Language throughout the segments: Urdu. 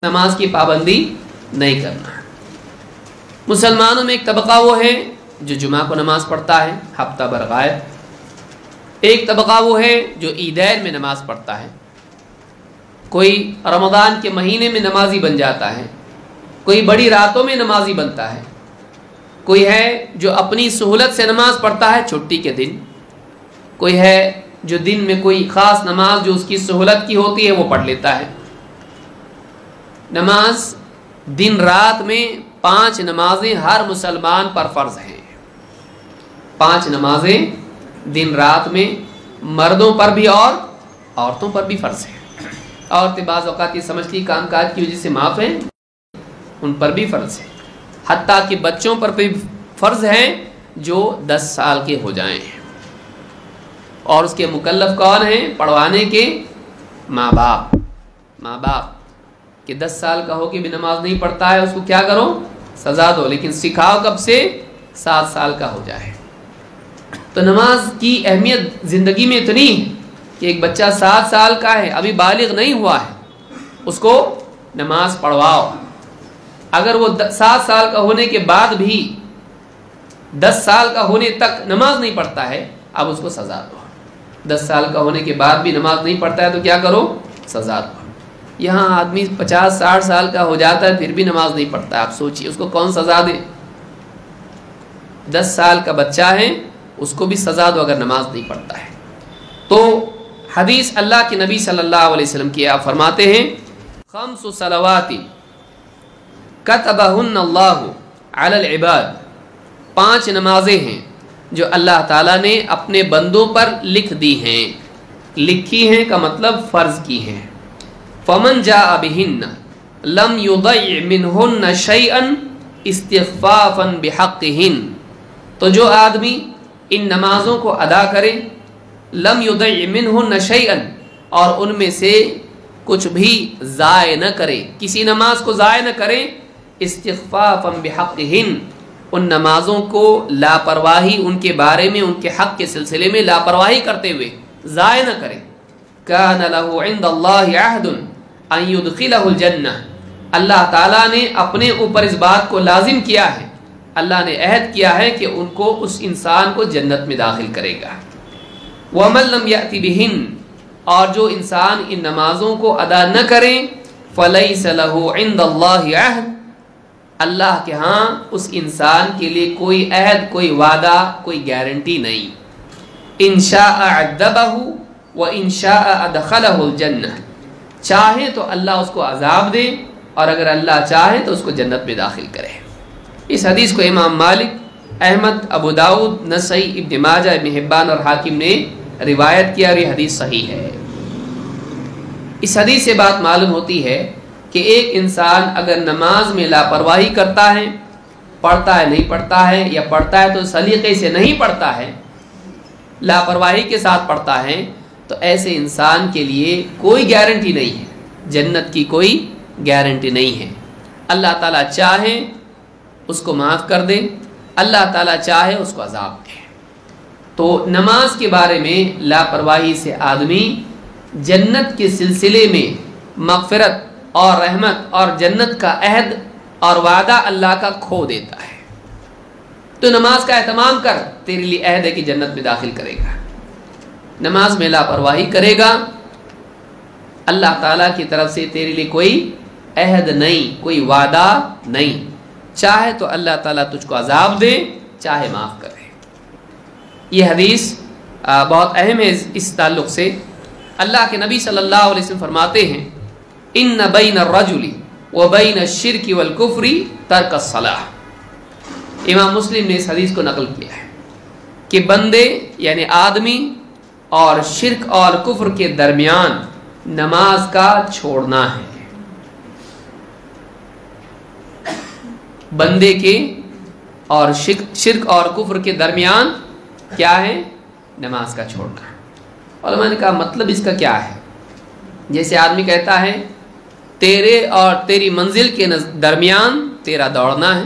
نماز کی پابندی نہیں کرنا۔ مسلمانوں میں ایک طبقہ وہ ہے جو جمعہ کو نماز پڑھتا ہے ہفتہ بھر غائب، ایک طبقہ وہ ہے جو عیدین میں نماز پڑھتا ہے، کوئی رمضان کے مہینے میں نمازی بن جاتا ہے، کوئی بڑی راتوں میں نمازی بنتا ہے، کوئی ہے جو اپنی سہولت سے نماز پڑھتا ہے چھٹی کے دن، کوئی ہے جو دن میں کوئی خاص نماز جو اس کی سہولت کی ہوتی ہے وہ پڑھ لیتا ہے۔ نماز دن رات میں 5 نمازیں ہر مسلمان پر فرض ہیں، 5 نمازیں دن رات میں مردوں پر بھی اور عورتوں پر بھی فرض ہیں۔ عورتیں بعض اوقات یہ سمجھتی کام کاج کی وجہ سے معاف ہیں، ان پر بھی فرض ہے، حتیٰ کہ بچوں پر بھی فرض ہیں جو 10 سال کے ہو جائیں، اور اس کے مکلف کون ہیں؟ پڑھوانے کے ماں باپ کہ 10 سال کا ہو کے بھی نماز نہیں پڑھتا ہے اس کو کیا کرو؟ سزا دو، لیکن سکھاؤ کب سے؟ 7 سال کا ہو جائے۔ تو نماز کی اہمیت زندگی میں اتنی ہے کہ ایک بچہ 7 سال کا ہے، ابھی بالغ نہیں ہوا ہے، اس کو نماز پڑھواؤ۔ اگر وہ 7 سال کا ہونے کے بعد بھی 10 سال کا ہونے تک نماز نہیں پڑھتا ہے، اب اس کو سزا دو۔ 10 سال کا ہونے کے بعد بھی نماز نہیں پڑھتا ہے تو کیا کرو؟ سزا دو۔ یہاں آدمی 50-60 سال کا ہو جاتا ہے پھر بھی نماز نہیں پڑھتا ہے، آپ سوچئے اس کو کون سزا دے؟ 10 سال کا بچہ ہے اس کو بھی سزا دو اگر نماز نہیں پڑھتا ہے۔ تو حدیث اللہ کے نبی صلی اللہ علیہ وسلم کی آپ فرماتے ہیں 5 صلوات کتبہن اللہ علی العباد، 5 نمازیں ہیں جو اللہ تعالیٰ نے اپنے بندوں پر لکھ دی ہیں، لکھی ہیں کا مطلب فرض کی ہیں۔ فمن جاء بہن لم یضیع منہن شیئا استخفافا بحقہن، تو جو آدمی ان نمازوں کو ادا کرے، لم یضیع منہن شیئا، اور ان میں سے کچھ بھی ضائع نہ کرے، کسی نماز کو ضائع نہ کرے، استخفافا بحقہن، ان نمازوں کو لاپرواہی ان کے بارے میں، ان کے حق کے سلسلے میں لاپرواہی کرتے ہوئے ضائع نہ کرے، کان لہ عند اللہ عہد ان یدخلہ الجنہ، اللہ تعالیٰ نے اپنے اوپر اس بات کو لازم کیا ہے، اللہ نے عہد کیا ہے کہ ان کو، اس انسان کو جنت میں داخل کرے گا۔ ومن لم یأت بہن، اور جو انسان ان نمازوں کو ادا نہ کرے، فلیس لہ عند اللہ عہد، اللہ کے ہاں اس انسان کے لیے کوئی عہد، کوئی وعدہ، کوئی گارنٹی نہیں۔ ان شاء عذبہ و ان شاء ادخلہ الجنہ، چاہے تو اللہ اس کو عذاب دے، اور اگر اللہ چاہے تو اس کو جنت میں داخل کرے۔ اس حدیث کو امام مالک، احمد، ابو داؤد، نسائی، ابن ماجہ، ابن حبان اور حاکم نے روایت کیا، اور یہ حدیث صحیح ہے۔ اس حدیث سے بات معلوم ہوتی ہے کہ ایک انسان اگر نماز میں لاپرواہی کرتا ہے، پڑھتا ہے نہیں پڑھتا ہے، یا پڑھتا ہے تو سلیقے سے نہیں پڑھتا ہے، لاپرواہی کے ساتھ پڑھتا ہے، تو ایسے انسان کے لیے کوئی گارنٹی نہیں ہے، جنت کی کوئی گارنٹی نہیں ہے۔ اللہ تعالیٰ چاہے اس کو معاف کر دے، اللہ تعالیٰ چاہے اس کو عذاب دے۔ تو نماز کے بارے میں لاپرواہی سے آدمی جنت کے سلسلے میں مغفرت اور رحمت اور جنت کا عہد اور وعدہ اللہ کا کھو دیتا ہے۔ تو نماز کا اہتمام کر، تیرے لیے عہد ہے کہ جنت میں داخل کرے گا۔ نماز میں لاپرواہی کرے گا، اللہ تعالیٰ کی طرف سے تیرے لیے کوئی عہد نہیں، کوئی وعدہ نہیں، چاہے تو اللہ تعالیٰ تجھ کو عذاب دے، چاہے معاف کرے۔ یہ حدیث بہت اہم ہے اس تعلق سے۔ اللہ کے نبی صلی اللہ علیہ وسلم فرماتے ہیں ان بین الرجل وبین الشرک والکفر ترک الصلاۃ، امام مسلم نے اس حدیث کو نقل کیا ہے کہ بندے یعنی آدمی اور شرک اور کفر کے درمیان نماز کا چھوڑنا ہے۔ بندے کے اور شرک اور کفر کے درمیان کیا ہے؟ نماز کا چھوڑنا۔ علماء نے کہا مطلب اس کا کیا ہے؟ جیسے آدمی کہتا ہے تیرے اور تیری منزل کے درمیان تیرا دوڑنا ہے،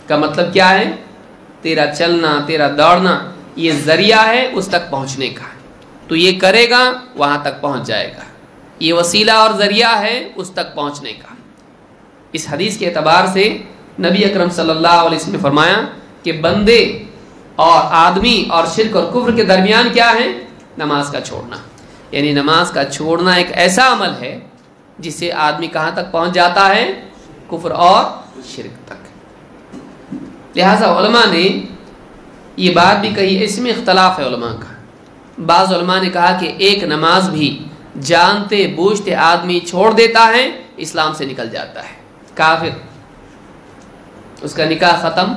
کا مطلب کیا ہے؟ تیرا چلنا، تیرا دوڑنا یہ ذریعہ ہے اس تک پہنچنے کا، تو یہ کرے گا وہاں تک پہنچ جائے گا، یہ وسیلہ اور ذریعہ ہے اس تک پہنچنے کا۔ اس حدیث کے اعتبار سے نبی اکرم صلی اللہ علیہ وسلم نے فرمایا کہ بندے اور آدمی اور شرک اور کفر کے درمیان کیا ہے؟ نماز کا چھوڑنا۔ یعنی نماز کا چھوڑنا ایک ایسا عمل ہے جس سے آدمی کہاں تک پہنچ جاتا ہے؟ کفر اور شرک تک۔ لہذا علماء نے یہ بات بھی کہی، اس میں اختلاف ہے علماء کا۔ بعض علماء نے کہا کہ ایک نماز بھی جانتے بوجھتے آدمی چھوڑ دیتا ہے، اسلام سے نکل جاتا ہے، کافر، اس کا نکاح ختم،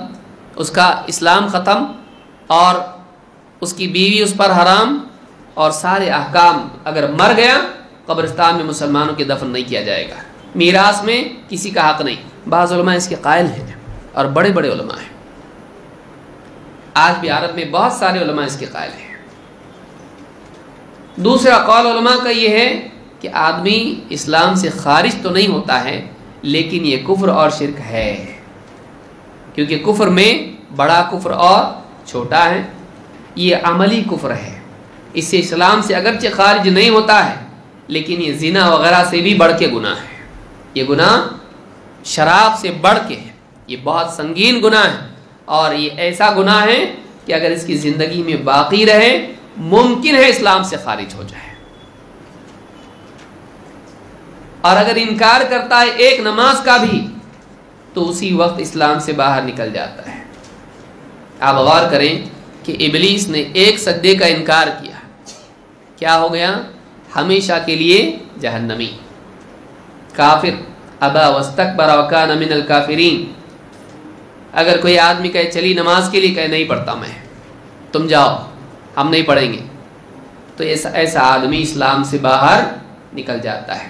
اس کا اسلام ختم، اور اس کی بیوی اس پر حرام، اور سارے احکام۔ اگر مر گیا قبرستان میں مسلمانوں کے دفن نہیں کیا جائے گا، میراث میں کسی کا حق نہیں۔ بعض علماء اس کے قائل ہیں اور بڑے بڑے علماء ہیں، آج بھی عرب میں بہت سارے علماء اس کے قائل ہیں۔ دوسرا قول علماء کا یہ ہے کہ آدمی اسلام سے خارج تو نہیں ہوتا ہے، لیکن یہ کفر اور شرک ہے، کیونکہ کفر میں بڑا کفر اور چھوٹا ہے، یہ عملی کفر ہے، اس سے اسلام سے اگرچہ خارج نہیں ہوتا ہے، لیکن یہ زنا وغیرہ سے بھی بڑھ کے گناہ ہے، یہ گناہ شراب سے بڑھ کے ہے، یہ بہت سنگین گناہ ہے، اور یہ ایسا گناہ ہے کہ اگر اس کی زندگی میں باقی رہے ممکن ہے اسلام سے خارج ہو جائے، اور اگر انکار کرتا ہے ایک نماز کا بھی تو اسی وقت اسلام سے باہر نکل جاتا ہے۔ آپ غور کریں کہ ابلیس نے ایک سجدے کا انکار کیا، کیا ہو گیا؟ ہمیشہ کے لیے جہنمی، کافر، ابا واستکبر وکان من الکافرین۔ اگر کوئی آدمی کہے چلی نماز کے لیے، کہے نہیں پڑھتا میں، تم جاؤ ہم نہیں پڑھیں گے، تو ایسا آدمی اسلام سے باہر نکل جاتا ہے۔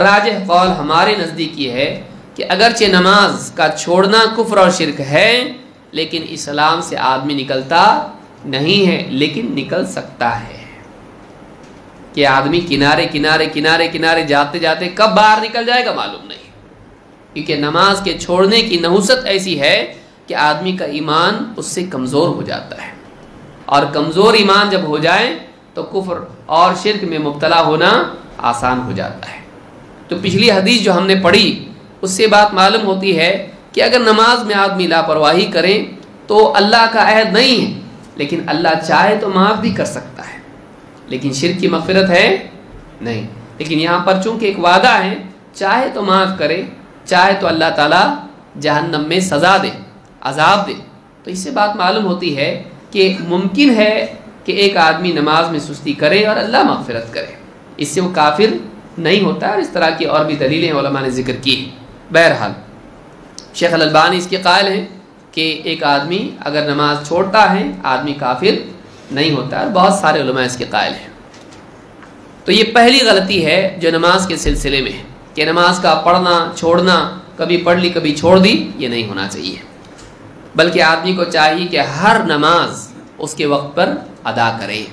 راجح قول ہمارے نزدیک یہ ہے کہ اگرچہ نماز کا چھوڑنا کفر اور شرک ہے، لیکن اسلام سے آدمی نکلتا نہیں ہے، لیکن نکل سکتا ہے کہ آدمی کنارے کنارے کنارے کنارے جاتے جاتے کب باہر نکل جائے گا معلوم نہیں، کیونکہ نماز کے چھوڑنے کی نحوست ایسی ہے کہ آدمی کا ایمان اس سے کمزور ہو جاتا ہے، اور کمزور ایمان جب ہو جائے تو کفر اور شرک میں مبتلا ہونا آسان ہو جاتا ہے۔ تو پچھلی حدیث جو ہم نے پڑھی اس سے بات معلوم ہوتی ہے کہ اگر نماز میں آدمی لاپرواہی کرے تو اللہ کا عہد نہیں ہے، لیکن اللہ چاہے تو معاف بھی کر سکتا ہے، لیکن شرک کی مغفرت ہے نہیں۔ لیکن یہاں پر چونکہ ایک وعدہ ہے، چاہے تو معاف کرے، چاہے تو اللہ تعالیٰ جہنم میں سزا دے، عذاب دے۔ تو اس سے بات معلوم ہوتی ہے کہ ممکن ہے کہ ایک آدمی نماز میں سستی کرے اور اللہ مغفرت کرے، اس سے وہ کافر نہیں ہوتا، اور اس طرح کی اور بھی دلیلیں علماء نے ذکر کی ہیں۔ بہرحال شیخ الالبانی اس کے قائل ہیں کہ ایک آدمی اگر نماز چھوڑتا ہے آدمی کافر نہیں ہوتا، اور بہت سارے علماء اس کے قائل ہیں۔ تو یہ پہلی غلطی ہے جو نماز کے سلسلے میں ہے کہ نماز کا پڑھنا چھوڑنا، کبھی پڑھ لی کبھی چھوڑ دی، یہ نہیں ہونا چاہیے، بلکہ آدمی کو چاہیے کہ ہر نماز اس کے وقت پر ادا کرے۔